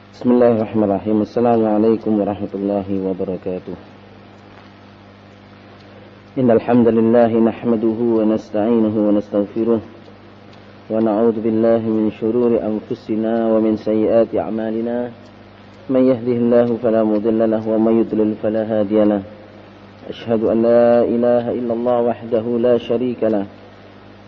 Bismillahirrahmanirrahim. Assalamualaikum warahmatullahi wabarakatuh. Innal hamdalillah nahmaduhu wa nasta'inuhu wa nastaghfiruh wa na'udzu billahi min shururi anfusina wa min sayyiati a'malina. Man yahdihillahu fala mudilla lahu wa may yudlil fala hadiya lahu. Ashhadu an la ilaha illallah wahdahu la syarika lahu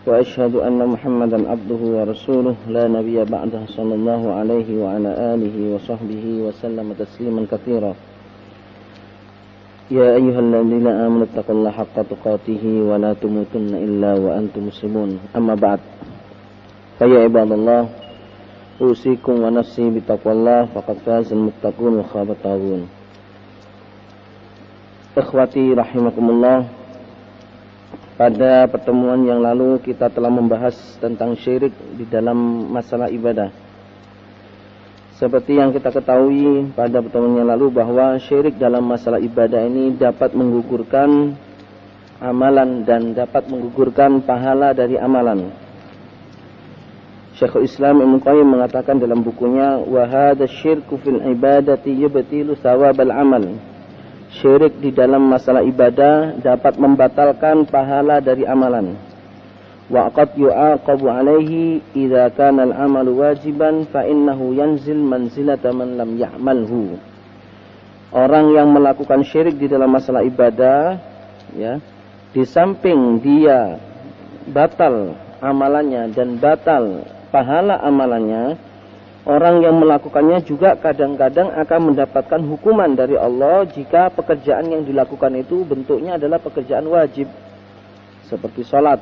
wa ashhadu anna Muhammadan abduhu wa rasuluh la nabiyya ba'dahu sallallahu alaihi wa ala alihi wa sahbihi wa sallama tasliman katsira. Ya ayyuhalladzina amanu taqullaha haqqa tuqatih wa la tamutunna illa wa antum muslimun. Amma ba'd. Fa ya ibadallah, usikum wa nafsi bittaqwallah faqad fazal muttaqun wa khabat tawun. Ikhwati rahimakumullah, pada pertemuan yang lalu kita telah membahas tentang syirik di dalam masalah ibadah. Seperti yang kita ketahui pada pertemuan yang lalu bahwa syirik dalam masalah ibadah ini dapat menggugurkan amalan dan dapat menggugurkan pahala dari amalan. Syekhul Islam Ibnu Qayyim mengatakan dalam bukunya, wa hadza syirku fil ibadati yubtilu thawabal amal. Syirik di dalam masalah ibadah dapat membatalkan pahala dari amalan. Wa qad yu'aqabu alaihi idza kana al-amalu wajiban fa innahu yanzil manzilata man lam ya'malhu. Orang yang melakukan syirik di dalam masalah ibadah, ya, di samping dia batal amalannya dan batal pahala amalannya, orang yang melakukannya juga kadang-kadang akan mendapatkan hukuman dari Allah jika pekerjaan yang dilakukan itu bentuknya adalah pekerjaan wajib. Seperti sholat.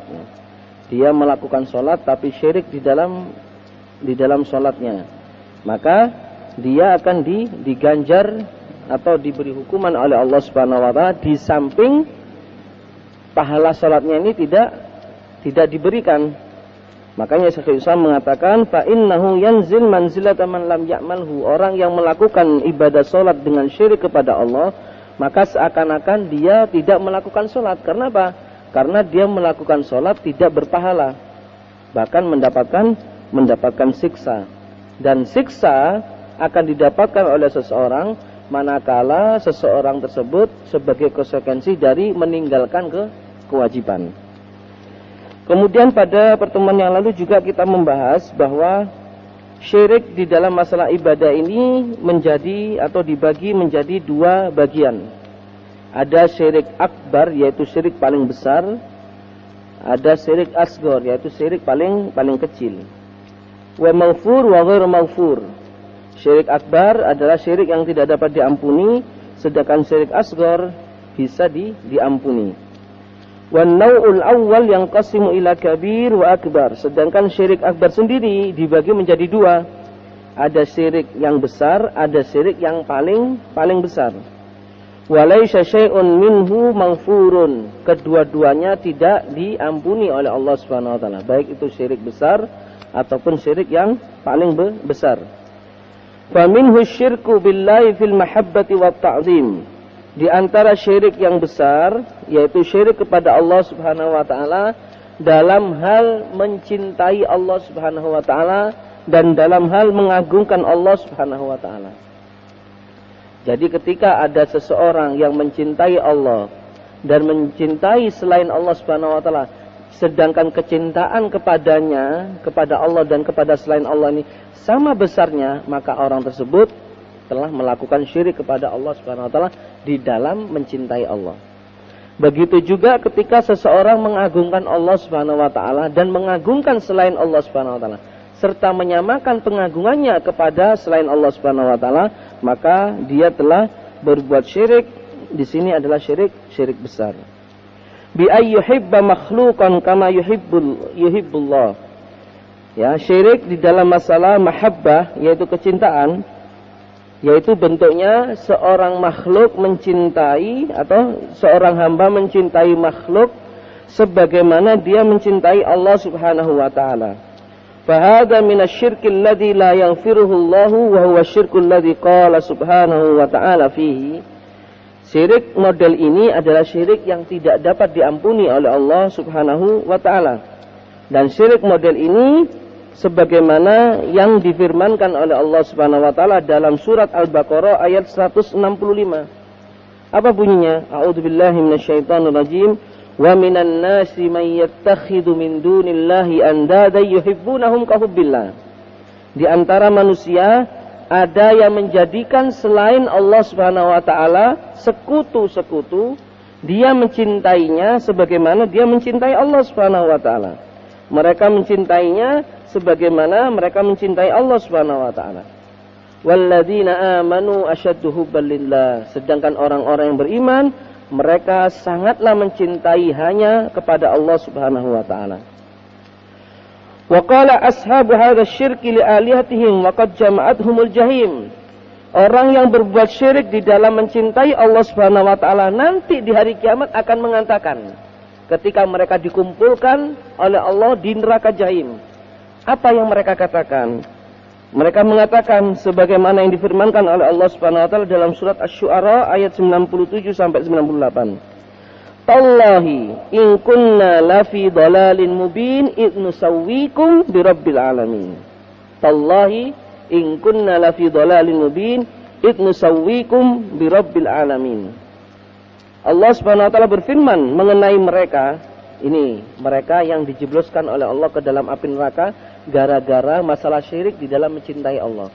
Dia melakukan sholat tapi syirik di dalam sholatnya. Maka dia akan diganjar atau diberi hukuman oleh Allah Subhanahu wa taala, di samping pahala sholatnya ini tidak diberikan. Makanya Syekhul Islam mengatakan fa innahu yanzil manzilata man lam ya'malhu. Orang yang melakukan ibadah salat dengan syirik kepada Allah, maka seakan-akan dia tidak melakukan salat. Karena apa? Karena dia melakukan salat tidak berpahala, bahkan mendapatkan siksa. Dan siksa akan didapatkan oleh seseorang manakala seseorang tersebut sebagai konsekuensi dari meninggalkan kewajiban. Kemudian pada pertemuan yang lalu juga kita membahas bahwa syirik di dalam masalah ibadah ini menjadi atau dibagi menjadi dua bagian. Ada syirik akbar, yaitu syirik paling besar. Ada syirik asghar, yaitu syirik paling kecil. Wa maghfur wa ghairu maghfur. Syirik akbar adalah syirik yang tidak dapat diampuni, sedangkan syirik asghar bisa diampuni. Wan nau'ul awwal yang qasimu ila kabir wa akbar. Sedangkan syirik akbar sendiri dibagi menjadi dua. Ada syirik yang besar, ada syirik yang paling besar. Wa laisa syai'un minhu maghfurun. Kedua-duanya tidak diampuni oleh Allah Subhanahu wa taala, baik itu syirik besar ataupun syirik yang paling besar. Fa minhu syirku billahi fil mahabbati wat ta'zim. Di antara syirik yang besar, yaitu syirik kepada Allah Subhanahu wa taala dalam hal mencintai Allah Subhanahu wa taala dan dalam hal mengagungkan Allah Subhanahu wa taala. Jadi ketika ada seseorang yang mencintai Allah dan mencintai selain Allah Subhanahu wa taala, sedangkan kecintaan kepadanya, kepada Allah dan kepada selain Allah ini sama besarnya, maka orang tersebut telah melakukan syirik kepada Allah Subhanahu wa taala di dalam mencintai Allah. Begitu juga ketika seseorang mengagungkan Allah Subhanahu wa taala dan mengagungkan selain Allah Subhanahu wa taala serta menyamakan pengagungannya kepada selain Allah Subhanahu wa taala, maka dia telah berbuat syirik. Di sini adalah syirik besar. Bi ayyuhibba makhluqan kama yuhibbullah. Ya, syirik di dalam masalah mahabbah, yaitu kecintaan, yaitu bentuknya seorang makhluk mencintai atau seorang hamba mencintai makhluk sebagaimana dia mencintai Allah Subhanahu wa taala. Fahada minasyirkil ladzi la yaghfiruhu Allah wa huwa syirkul ladzi qala Subhanahu wa taala fihi. Syirik model ini adalah syirik yang tidak dapat diampuni oleh Allah Subhanahu wa taala. Dan syirik model ini sebagaimana yang difirmankan oleh Allah Subhanahu wa taala dalam surat Al-Baqarah ayat 165. Apa bunyinya? A'udzubillahi minasyaitonirrajim. Wa minan nasi may yattakhidhu min dunillahi andada yuhibbunahum ka hubbillah. Di antara manusia ada yang menjadikan selain Allah Subhanahu wa taala sekutu-sekutu, dia mencintainya sebagaimana dia mencintai Allah Subhanahu wa taala. Mereka mencintainya sebagaimana mereka mencintai Allah Subhanahu wa taala. Walladzina amanu asyaddu hubban lillah. Sedangkan orang-orang yang beriman, mereka sangatlah mencintai hanya kepada Allah Subhanahu wa taala. Wa qala ashabu hadha syirki li alihatihim wa qad jama'athumul jahim. Orang yang berbuat syirik di dalam mencintai Allah Subhanahu wa taala nanti di hari kiamat akan mengatakan, ketika mereka dikumpulkan oleh Allah di neraka jahim, apa yang mereka katakan? Mereka mengatakan sebagaimana yang difirmankan oleh Allah Subhanahu wa taala dalam surat Asy-Syu'ara ayat 97 sampai 98. Tallahi in kunna lafi dhalalin mubin id nusawwikum birabbil alamin. Tallahi in kunna lafi dhalalin mubin id nusawwikum birabbil alamin. Allah Subhanahu wa taala berfirman mengenai mereka, ini mereka yang dijebloskan oleh Allah ke dalam api neraka gara-gara masalah syirik di dalam mencintai Allah.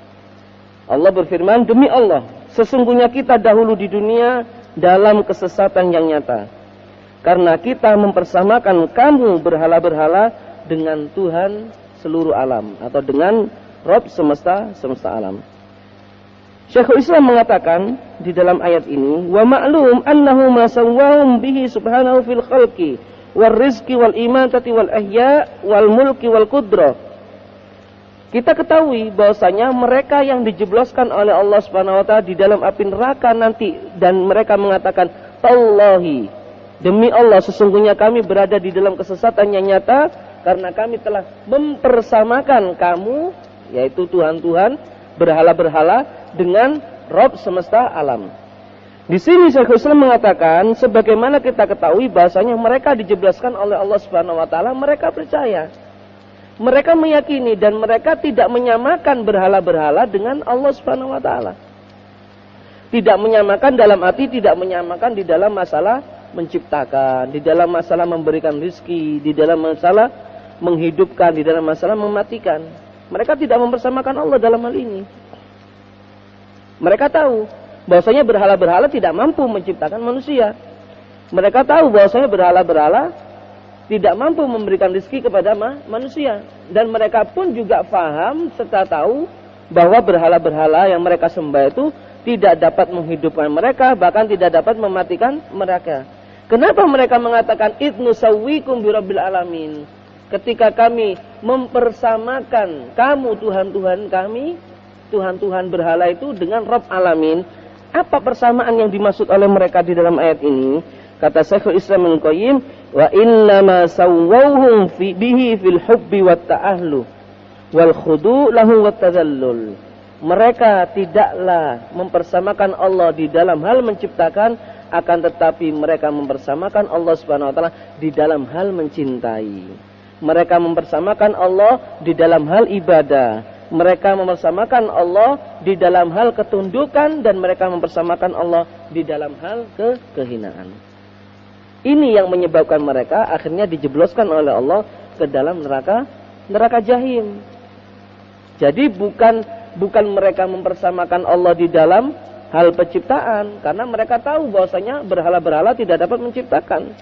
Allah berfirman, demi Allah, sesungguhnya kita dahulu di dunia dalam kesesatan yang nyata. Karena kita mempersamakan kamu berhala-berhala dengan Tuhan seluruh alam atau dengan Rabb semesta alam. Syekhul Islam mengatakan di dalam ayat ini, wa ma'lum annahu ma sawwahum bihi subhanahu fil khalqi wal rizqi wal imatati wal ihya wal mulki wal qudrah. Kita ketahui bahwasanya mereka yang dijebloskan oleh Allah Subhanahu wa taala di dalam api neraka nanti, dan mereka mengatakan, tallahi, demi Allah sesungguhnya kami berada di dalam kesesatan yang nyata karena kami telah mempersamakan kamu, yaitu Tuhan-Tuhan, berhala-berhala dengan Rabb semesta alam. Di sini Syekhul Islam mengatakan, sebagaimana kita ketahui bahasanya mereka dijebloskan oleh Allah Subhanahu wa taala, mereka percaya. Mereka meyakini dan mereka tidak menyamakan berhala-berhala dengan Allah Subhanahu wa taala. Tidak menyamakan dalam arti tidak menyamakan di dalam masalah menciptakan, di dalam masalah memberikan rezeki, di dalam masalah menghidupkan, di dalam masalah mematikan. Mereka tidak mempersamakan Allah dalam hal ini. Mereka tahu bahwasanya berhala-berhala tidak mampu menciptakan manusia. Mereka tahu bahwasanya berhala-berhala tidak mampu memberikan rezeki kepada manusia. Dan mereka pun juga paham serta tahu bahwa berhala-berhala yang mereka sembah itu tidak dapat menghidupkan mereka, bahkan tidak dapat mematikan mereka. Kenapa mereka mengatakan idnu sawwikum birabbil alamin? Ketika kami mempersamakan kamu Tuhan-Tuhan kami, Tuhan-Tuhan berhala itu dengan Rabb alamin. Apa persamaan yang dimaksud oleh mereka di dalam ayat ini? Kata Syekhul Islam Ibnu Qayyim, wa innama sawwauhum bihi fil hubbi wat ta'ahlu wal khudu' lahu wat tadallul. Mereka tidaklah mempersamakan Allah di dalam hal menciptakan, akan tetapi mereka mempersamakan Allah Subhanahu wa taala di dalam hal mencintai. Mereka mempersamakan Allah di dalam hal ibadah. Mereka mempersamakan Allah di dalam hal ketundukan, dan mereka mempersamakan Allah di dalam hal kehinaan. Ini yang menyebabkan mereka akhirnya dijebloskan oleh Allah ke dalam neraka jahim. Jadi bukan mereka mempersamakan Allah di dalam hal penciptaan, karena mereka tahu bahwasanya berhala-berhala tidak dapat menciptakan.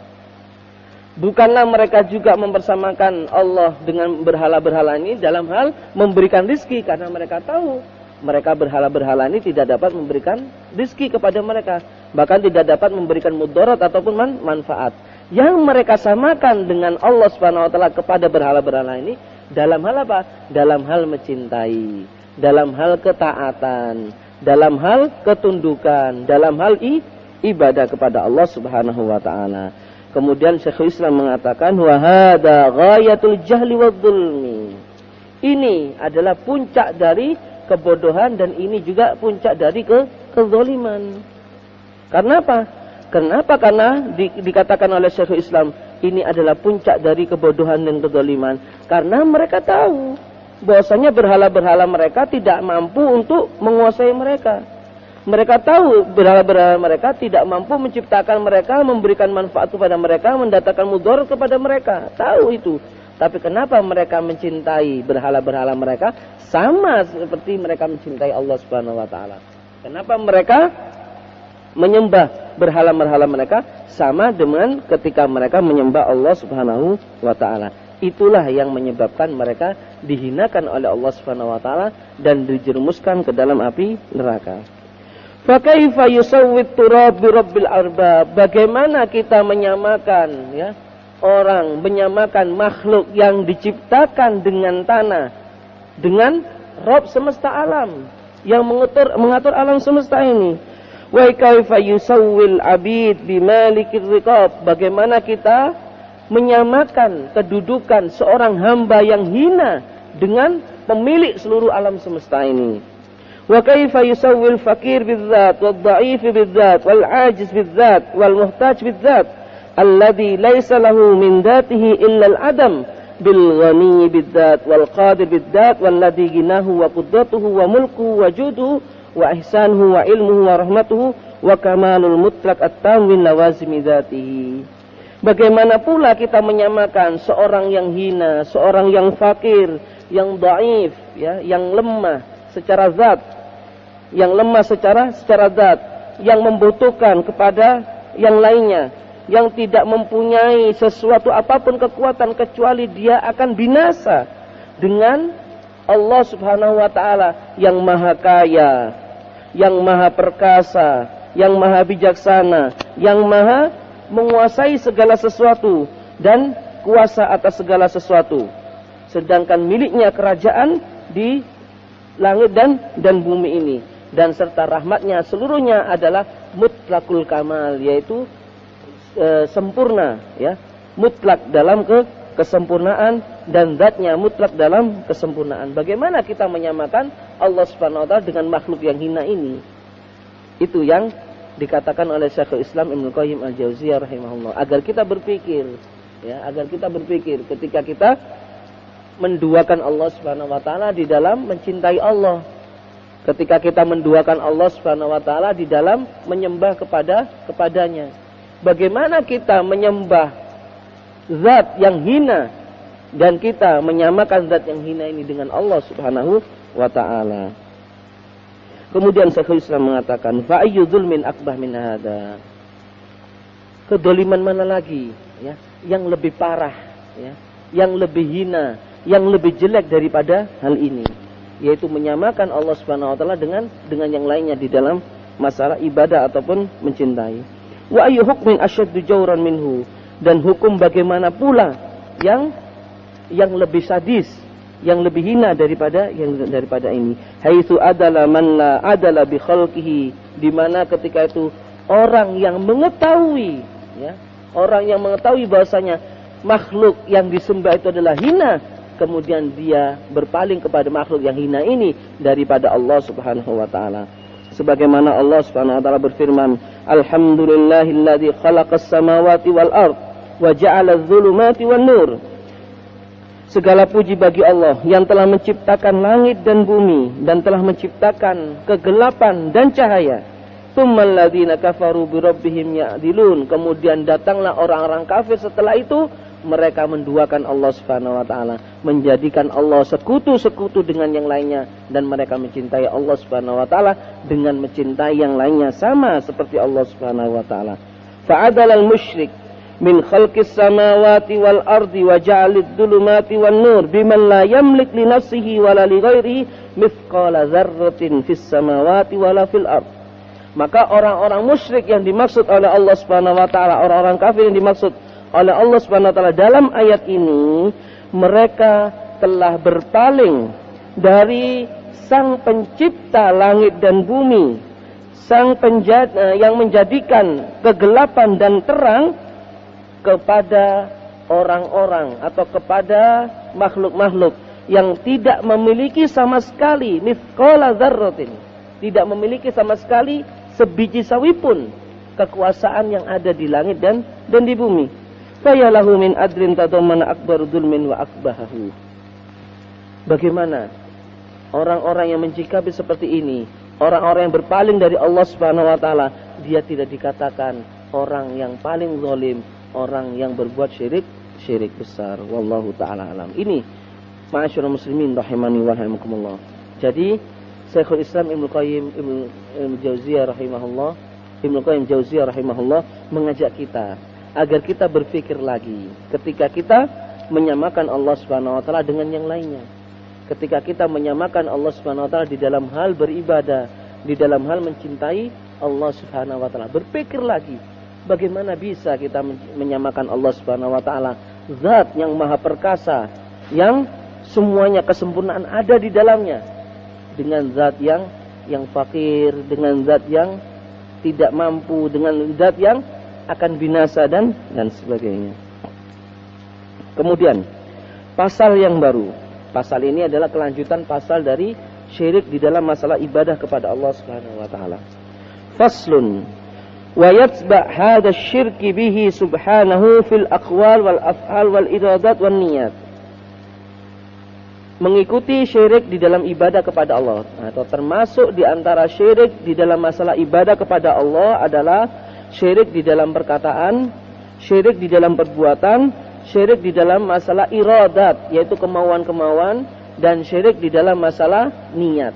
Bukanlah mereka juga mempersamakan Allah dengan berhala-berhala ini dalam hal memberikan rizki, karena mereka tahu mereka berhala-berhala ini tidak dapat memberikan rizki kepada mereka, bahkan tidak dapat memberikan mudarat ataupun manfaat. Yang mereka samakan dengan Allah Subhanahu wa taala kepada berhala-berhala ini dalam hal apa? Dalam hal mencintai, dalam hal ketaatan, dalam hal ketundukan, dalam hal ibadah kepada Allah Subhanahu wa taala. Kemudian Syekhul Islam mengatakan, wa hadza ghayatul jahli wadh-dhulmi. Ini adalah puncak dari kebodohan, dan ini juga puncak dari kezaliman. Karena apa? Kenapa? Karena dikatakan oleh Syekhul Islam ini adalah puncak dari kebodohan dan kezaliman. Karena mereka tahu bahwasanya berhala-berhala mereka tidak mampu untuk menguasai mereka. Mereka tahu berhala-berhala mereka tidak mampu menciptakan mereka, memberikan manfaat kepada mereka, mendatangkan mudarat kepada mereka. Tahu itu. Tapi kenapa mereka mencintai berhala-berhala mereka sama seperti mereka mencintai Allah Subhanahu wa taala? Kenapa mereka menyembah berhala-berhala mereka sama dengan ketika mereka menyembah Allah Subhanahu wa taala? Itulah yang menyebabkan mereka dihinakan oleh Allah Subhanahu wa taala dan dijerumuskan ke dalam api neraka. Fa kaifa yusawwit turab bi rabbil arbab? Bagaimana kita menyamakan orang menyamakan makhluk yang diciptakan dengan tanah dengan Rabb semesta alam yang mengatur alam semesta ini. Wa kaifa yusawwil abid bi malikir riqab? Bagaimana kita menyamakan kedudukan seorang hamba yang hina dengan pemilik seluruh alam semesta ini? Wa kaifa yusawwil fakir bidzat wal dha'if bidzat wal ajiz bidzat wal muhtaj bidzat alladhi laysa lahu min dhatihi illa al adam bil ghani bidzat wal qadir bidzat walladhi ginahu wa qudratuhu wa mulkuhu wa juduhu wa ihsanuhu wa ilmuhu wa rahmatuhu wa kamalul mutlaq at-tam min lawazimi dzatihi. Bagaimana pula kita menyamakan seorang yang hina, seorang yang fakir, yang dhaif, yang lemah secara zat, yang lemah secara zat, yang membutuhkan kepada yang lainnya, yang tidak mempunyai sesuatu apapun kekuatan kecuali dia akan binasa dengan Allah Subhanahu wa taala yang maha kaya, yang maha perkasa, yang maha bijaksana, yang maha menguasai segala sesuatu dan kuasa atas segala sesuatu. Sedangkan miliknya kerajaan di langit dan bumi ini, dan serta rahmatnya seluruhnya adalah mutlakul kamal, yaitu sempurna, mutlak dalam kesempurnaan, dan zatnya mutlak dalam kesempurnaan. Bagaimana kita menyamakan Allah Subhanahu wa taala dengan makhluk yang hina ini? Itu yang dikatakan oleh Syekhul Islam Ibnu Qayyim Al-Jauziyah rahimahullah, agar kita berpikir, ketika kita menduakan Allah Subhanahu wa taala di dalam mencintai Allah, ketika kita menduakan Allah Subhanahu wa taala di dalam menyembah kepadanya. Bagaimana kita menyembah zat yang hina dan kita menyamakan zat yang hina ini dengan Allah Subhanahu wa taala. Kemudian Syekhul Islam mengatakan, fa ayyu dzulmin akbah min hada? Kedoliman mana lagi yang lebih parah, yang lebih hina, yang lebih jelek daripada hal ini, yaitu menyamakan Allah Subhanahu wa taala dengan yang lainnya di dalam masalah ibadah ataupun mencintai. Wa ayyu hukmin asyaddu jawran minhu? Dan hukum bagaimana pula yang lebih sadis, yang lebih hina daripada ini. Haitsu adala man la adala bi khalqihi, di mana ketika itu orang yang mengetahui bahwasanya makhluk yang disembah itu adalah hina, kemudian dia berpaling kepada makhluk yang hina ini daripada Allah Subhanahu wa taala. Sebagaimana Allah Subhanahu wa taala berfirman, alhamdulillahilladzi khalaqas samawati wal ard wa ja'ala adh-dhulumati wan nur. Segala puji bagi Allah yang telah menciptakan langit dan bumi dan telah menciptakan kegelapan dan cahaya. Tsummal ladzina kafaru bi rabbihim ya'dilun. Kemudian datanglah orang-orang kafir setelah itu, mereka menduakan Allah Subhanahu wa taala, menjadikan Allah sekutu-sekutu dengan yang lainnya, dan mereka mencintai Allah Subhanahu wa taala dengan mencintai yang lainnya sama seperti Allah Subhanahu wa taala. Fa'adalal musyrik min khalqis samawati wal ardi wa ja'alid dhulumati wan nur biman la yamlik li nafsihi wala li ghairihi mithqala dzarratin fis samawati wala fil ard. Maka orang-orang musyrik yang dimaksud oleh Allah Subhanahu wa taala, orang-orang kafir yang dimaksud oleh Allah Subhanahu wa taala dalam ayat ini, mereka telah berpaling dari Sang Pencipta langit dan bumi, Sang yang menjadikan kegelapan dan terang, kepada orang-orang atau kepada makhluk-makhluk yang tidak memiliki sama sekali mithqala dzarratin, tidak memiliki sama sekali sebiji sawi pun kekuasaan yang ada di langit dan di bumi. Fayalahu min adrin tadammana akbaru dzulmin wa akbahahu. Bagaimana orang-orang yang mencikapi seperti ini, orang-orang yang berpaling dari Allah Subhanahu wa taala, dia tidak dikatakan orang yang paling zalim, orang yang berbuat syirik besar. Wallahu taala alam. Ini ma'asyiral muslimin rahimani wa rahimakumullah. Jadi Syekhul Islam Ibnu Qayyim Jauziyah rahimahullah mengajak kita agar kita berpikir lagi ketika kita menyamakan Allah Subhanahu wa taala dengan yang lainnya. Ketika kita menyamakan Allah Subhanahu wa taala di dalam hal beribadah, di dalam hal mencintai Allah Subhanahu wa taala. Berpikir lagi, bagaimana bisa kita menyamakan Allah Subhanahu wa taala, zat yang maha perkasa, yang semuanya kesempurnaan ada di dalamnya, dengan zat yang fakir, dengan zat yang tidak mampu, dengan zat yang akan binasa dan sebagainya. Kemudian pasal yang baru. Pasal ini adalah kelanjutan pasal dari syirik di dalam masalah ibadah kepada Allah Subhanahu wa taala. Faslun wa yatba' hadha asy-syirki bihi subhanahu fil aqwal wal af'al wal iradat wan niyat. Mengikuti syirik di dalam ibadah kepada Allah, atau termasuk di antara syirik di dalam masalah ibadah kepada Allah adalah syirik di dalam perkataan, syirik di dalam perbuatan, syirik di dalam masalah iradat, yaitu kemauan-kemauan, dan syirik di dalam masalah niat.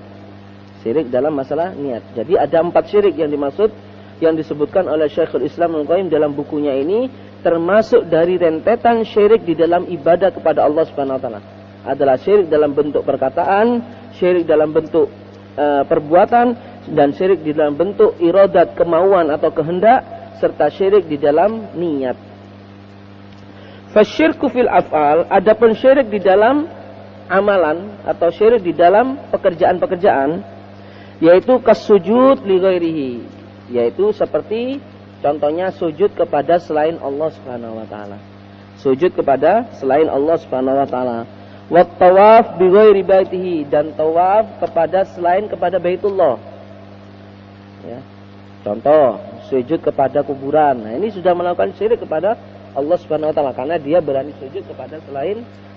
Syirik dalam masalah niat. Jadi ada 4 syirik yang dimaksud, yang disebutkan oleh Syekhul Islam Ibnu Qayyim dalam bukunya ini, termasuk dari rentetan syirik di dalam ibadah kepada Allah Subhanahu wa taala. Adalah syirik dalam bentuk perkataan, syirik dalam bentuk perbuatan, dan syirik di dalam bentuk iradat, kemauan atau kehendak, serta syirik di dalam niat. Fasyirku fil af'al, adapun syirik di dalam amalan atau syirik di dalam pekerjaan-pekerjaan, yaitu kasujud li ghairihi, yaitu seperti contohnya sujud kepada selain Allah Subhanahu wa taala. Sujud kepada selain Allah Subhanahu wa taala. Wat tawaf bi ghairi baitihi, dan tawaf kepada selain kepada Baitullah. Ya. Contoh, sujud kepada kuburan. Nah, ini sudah melakukan syirik kepada Allah Subhanahu wa taala karena dia berani sujud kepada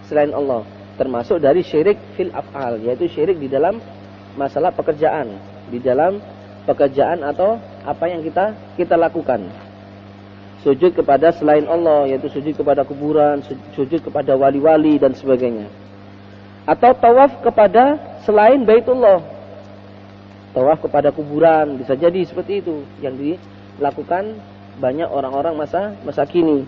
selain Allah. Termasuk dari syirik fil af'al, yaitu syirik di dalam masalah pekerjaan, di dalam pekerjaan atau apa yang kita lakukan. Sujud kepada selain Allah, yaitu sujud kepada kuburan, sujud kepada wali-wali dan sebagainya. Atau tawaf kepada selain Baitullah. Tawaf kepada kuburan, bisa jadi seperti itu yang dilakukan banyak orang-orang masa kini.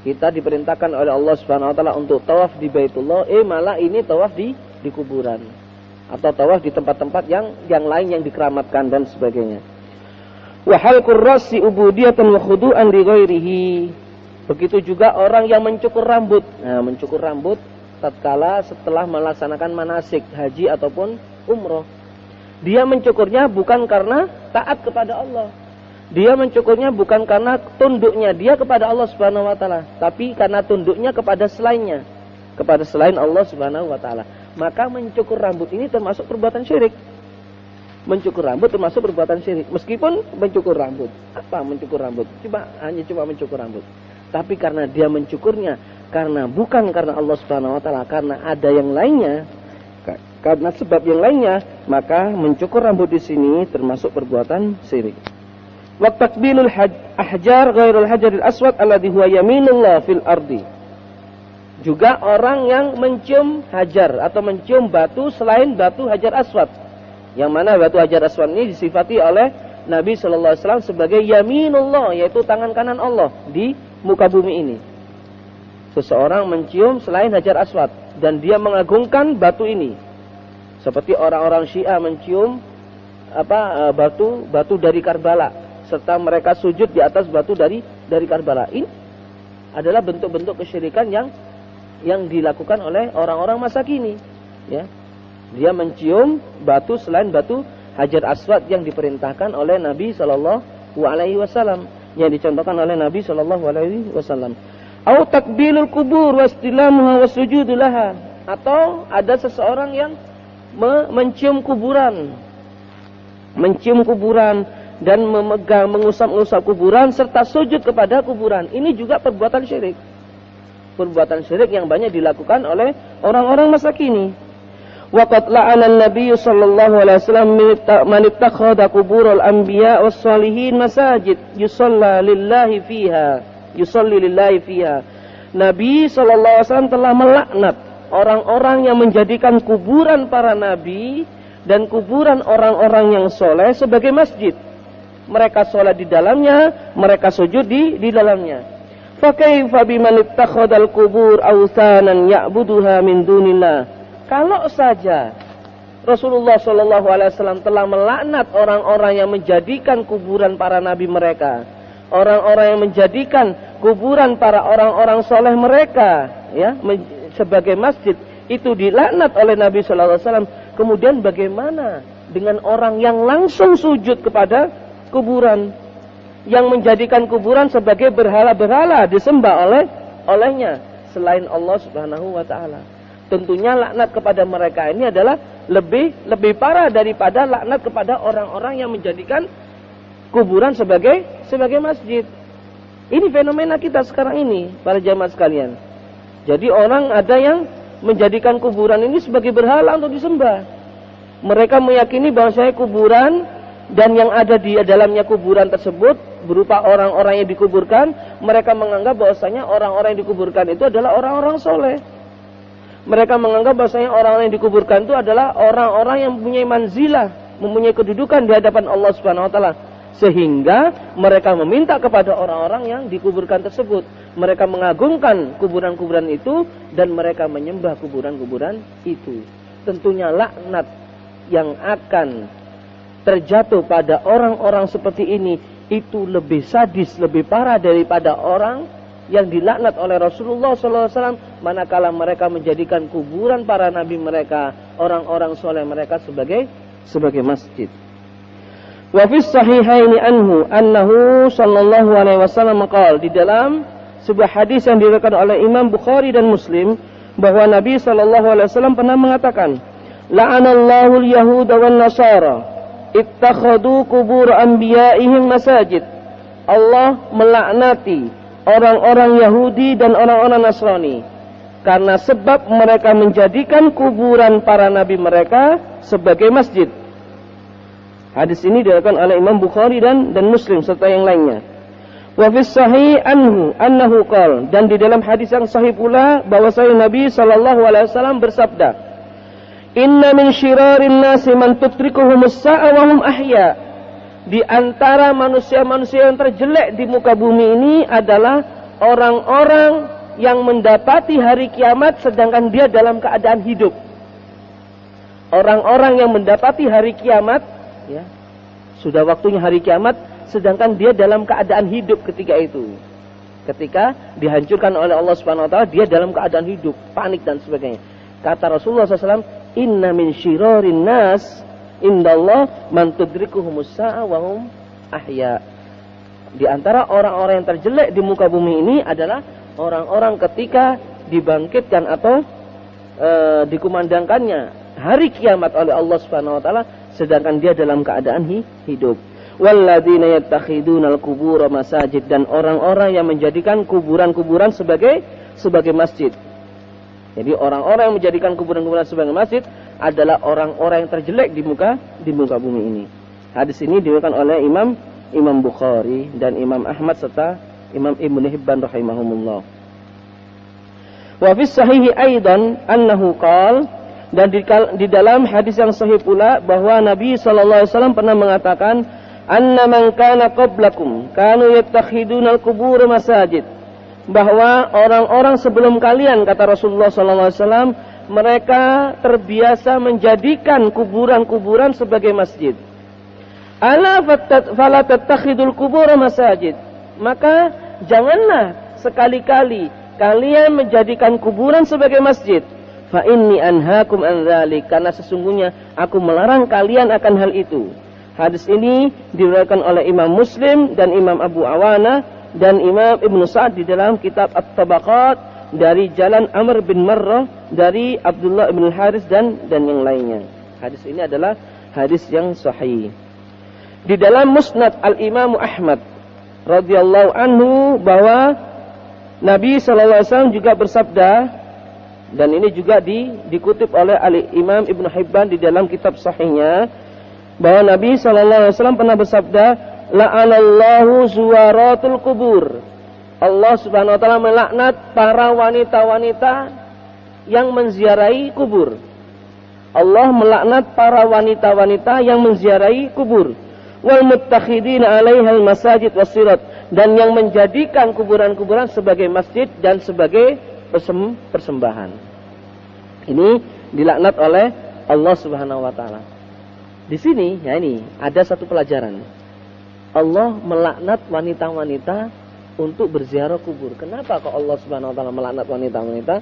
Kita diperintahkan oleh Allah Subhanahu wa taala untuk tawaf di Baitullah, malah ini tawaf di kuburan. Atau tawaf di tempat-tempat yang lain yang dikeramatkan dan sebagainya. Wa halqur ra'si ubudiyatan wa khudu'an li ghairihi. Begitu juga orang yang mencukur rambut. Nah, mencukur rambut tatkala setelah melaksanakan manasik haji ataupun umroh. Dia mencukurnya bukan karena taat kepada Allah. Dia mencukurnya bukan karena tunduknya dia kepada Allah Subhanahu wa taala, tapi karena tunduknya kepada selainnya, kepada selain Allah Subhanahu wa taala. Maka mencukur rambut ini termasuk perbuatan syirik. Mencukur rambut termasuk perbuatan syirik. Meskipun mencukur rambut, apa mencukur rambut? Hanya cuma mencukur rambut. Tapi karena dia mencukurnya bukan karena Allah Subhanahu wa taala, karena ada yang lainnya, karena sebab yang lainnya, maka mencukur rambut di sini termasuk perbuatan syirik. Wa takbilul ahjar ghairul hajaril aswad alladhi huwa yaminullah fil ardi. Juga orang yang mencium hajar atau mencium batu selain batu hajar aswad. Yang mana batu hajar aswad ini disifati oleh Nabi sallallahu alaihi wasallam sebagai yaminullah, yaitu tangan kanan Allah di muka bumi ini. Seseorang mencium selain hajar aswad dan dia mengagungkan batu ini. Seperti orang-orang Syiah mencium batu dari Karbala, serta mereka sujud di atas batu dari Karbala. Ini adalah bentuk-bentuk kesyirikan yang dilakukan oleh orang-orang masa kini, ya. Dia mencium batu selain batu hajar aswad yang diperintahkan oleh Nabi sallallahu alaihi wasallam, yang dicontohkan oleh Nabi sallallahu alaihi wasallam. Au takbilul kubur wastilamuha wasujudu laha, atau ada seseorang yang mencium kuburan dan memegang, mengusap-usap kuburan serta sujud kepada kuburan. Ini juga perbuatan syirik. Perbuatan syirik yang banyak dilakukan oleh orang-orang masa kini. Waqad la'ana an-nabiy sallallahu alaihi wasallam man ittakhadha quburul anbiya was shalihin masajid yusalli lillahi fiha. Nabi sallallahu alaihi wasallam telah melaknat orang-orang yang menjadikan kuburan para nabi dan kuburan orang-orang yang soleh sebagai masjid. Mereka sholat di dalamnya, mereka sujud di dalamnya. Fa kaifa biman ittakhadhal qubur awthanan ya'buduha min dunillah. Kalau saja Rasulullah sallallahu alaihi wasallam telah melaknat orang-orang yang menjadikan kuburan para nabi mereka, orang-orang yang menjadikan kuburan para orang-orang soleh mereka, ya, sebagai masjid, itu dilaknat oleh Nabi sallallahu alaihi wasallam. Kemudian bagaimana dengan orang yang langsung sujud kepada kuburan, yang menjadikan kuburan sebagai berhala-berhala disembah olehnya selain Allah Subhanahu wa taala? Tentunya laknat kepada mereka ini adalah lebih parah daripada laknat kepada orang-orang yang menjadikan kuburan sebagai masjid. Ini fenomena kita sekarang ini, para jamaah sekalian. Jadi orang ada yang menjadikan kuburan ini sebagai berhala untuk disembah. Mereka meyakini bahwasanya kuburan dan yang ada di dalamnya kuburan tersebut berupa orang-orang yang dikuburkan, mereka menganggap bahwasanya orang-orang yang dikuburkan itu adalah orang-orang soleh. Mereka menganggap bahwasanya orang-orang yang dikuburkan itu adalah orang-orang yang mempunyai manzilah, mempunyai kedudukan di hadapan Allah Subhanahu wa taala. Sehingga mereka meminta kepada orang-orang yang dikuburkan tersebut. Mereka mengagungkan kuburan-kuburan itu dan mereka menyembah kuburan-kuburan itu. Tentunya laknat yang akan terjatuh pada orang-orang seperti ini itu lebih sadis, lebih parah daripada orang yang dilaknat oleh Rasulullah SAW manakala mereka menjadikan kuburan para nabi mereka, orang-orang soleh mereka sebagai masjid. Wa fis sahihaini anhu annahu sallallahu alaihi wasallam qala, di dalam sebuah hadis yang diriwayatkan oleh Imam Bukhari dan Muslim bahwa Nabi sallallahu alaihi wasallam pernah mengatakan, la'anallahu al-yahuda wan nasara ittakhadhu qubur anbiya'ihim masajid. Allah melaknati orang-orang Yahudi dan orang-orang Nasrani karena sebab mereka menjadikan kuburan para nabi mereka sebagai masjid. Hadis ini diriwayatkan oleh Imam Bukhari dan Muslim serta yang lainnya. Wa fis sahih annahu qala, dan di dalam hadis yang sahih pula bahwasanya Nabi sallallahu alaihi wasallam bersabda, inna min syirarin nasi man tutrikuhumus sa'a wa hum ahya. Di antara manusia-manusia yang terjelek di muka bumi ini adalah orang-orang yang mendapati hari kiamat sedangkan dia dalam keadaan hidup. Orang-orang yang mendapati hari kiamat, ya, sudah waktunya hari kiamat sedangkan dia dalam keadaan hidup ketika itu. Ketika dihancurkan oleh Allah Subhanahu wa taala, dia dalam keadaan hidup, panik dan sebagainya. Kata Rasulullah SAW, inna min syirarin nas indallah man tudrikuhumus sa'a wa hum ahya. Di antara orang-orang yang terjelek di muka bumi ini adalah orang-orang ketika dibangkitkan atau dikumandangkannya hari kiamat oleh Allah Subhanahu wa taala sedangkan dia dalam keadaan hidup. Walladzina yattakhidunal qubura masajid, dan orang-orang yang menjadikan kuburan-kuburan sebagai masjid. Jadi orang-orang yang menjadikan kuburan-kuburan sebagai masjid adalah orang-orang yang terjelek di muka bumi ini. Hadis ini diriwayatkan oleh Imam Bukhari dan Imam Ahmad serta Imam Ibnu Hibban rahimahumullah. Wa fis sahihi aidan annahu qala, dan di dalam hadis yang sahih pula bahwa Nabi sallallahu alaihi wasallam pernah mengatakan, anna man kana qablakum kanu yattakhidunal qubur masajid. Bahwa orang-orang sebelum kalian, kata Rasulullah SAW, mereka terbiasa menjadikan kuburan-kuburan sebagai masjid. Ala fala tattakhidul qubur masajid. Maka janganlah sekali-kali kalian menjadikan kuburan sebagai masjid. Fa inni anhaakum an dzalik, karena sesungguhnya aku melarang kalian akan hal itu. Hadis ini diriwayatkan oleh Imam Muslim dan Imam Abu Awana dan Imam Ibnu Sa'ad di dalam kitab At-Tabaqat dari jalan Amr bin Marrah dari Abdullah bin Haris dan yang lainnya. Hadis ini adalah hadis yang sahih. Di dalam Musnad Al-Imam Ahmad radhiyallahu anhu bahwa Nabi sallallahu alaihi wasallam juga bersabda Dan ini juga dikutip oleh Imam Ibnu Hibban di dalam kitab sahihnya, bahwa Nabi SAW pernah bersabda, la'anallahu zuwaratul kubur. Allah Subhanahu wa taala melaknat para wanita-wanita yang menziarahi kubur. Allah melaknat para wanita-wanita yang menziarahi kubur. Wal muttakhidina 'alaihal masajid wasirat, dan yang menjadikan kuburan-kuburan sebagai masjid dan sebagai persembahan. Ini dilaknat oleh Allah Subhanahu wa taala. Di sini ya, ini ada satu pelajaran. Allah melaknat wanita-wanita untuk berziarah kubur. Kenapa kok Allah Subhanahu wa taala melaknat wanita-wanita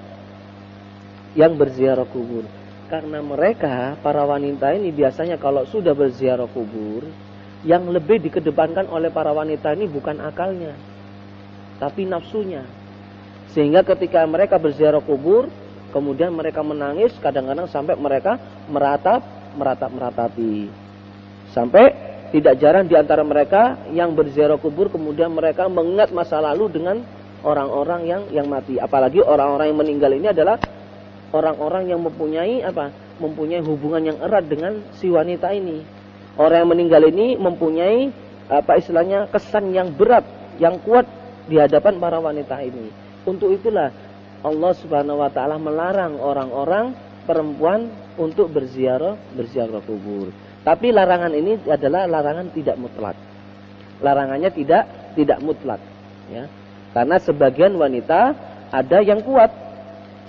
yang berziarah kubur? Karena mereka, para wanita ini biasanya kalau sudah berziarah kubur, yang lebih dikedepankan oleh para wanita ini bukan akalnya, tapi nafsunya. Sehingga ketika mereka berziarah kubur, kemudian mereka menangis, kadang-kadang sampai mereka meratapi. Sampai tidak jarang di antara mereka yang berziarah kubur, kemudian mereka mengingat masa lalu dengan orang-orang yang mati. Apalagi orang-orang yang meninggal ini adalah orang-orang yang mempunyai hubungan yang erat dengan si wanita ini. Orang yang meninggal ini mempunyai kesan yang berat, yang kuat di hadapan para wanita ini. Untuk itulah Allah Subhanahu wa taala melarang orang-orang perempuan untuk berziarah kubur. Tapi larangan ini adalah larangan tidak mutlak. Larangannya tidak mutlak, ya. Karena sebagian wanita ada yang kuat.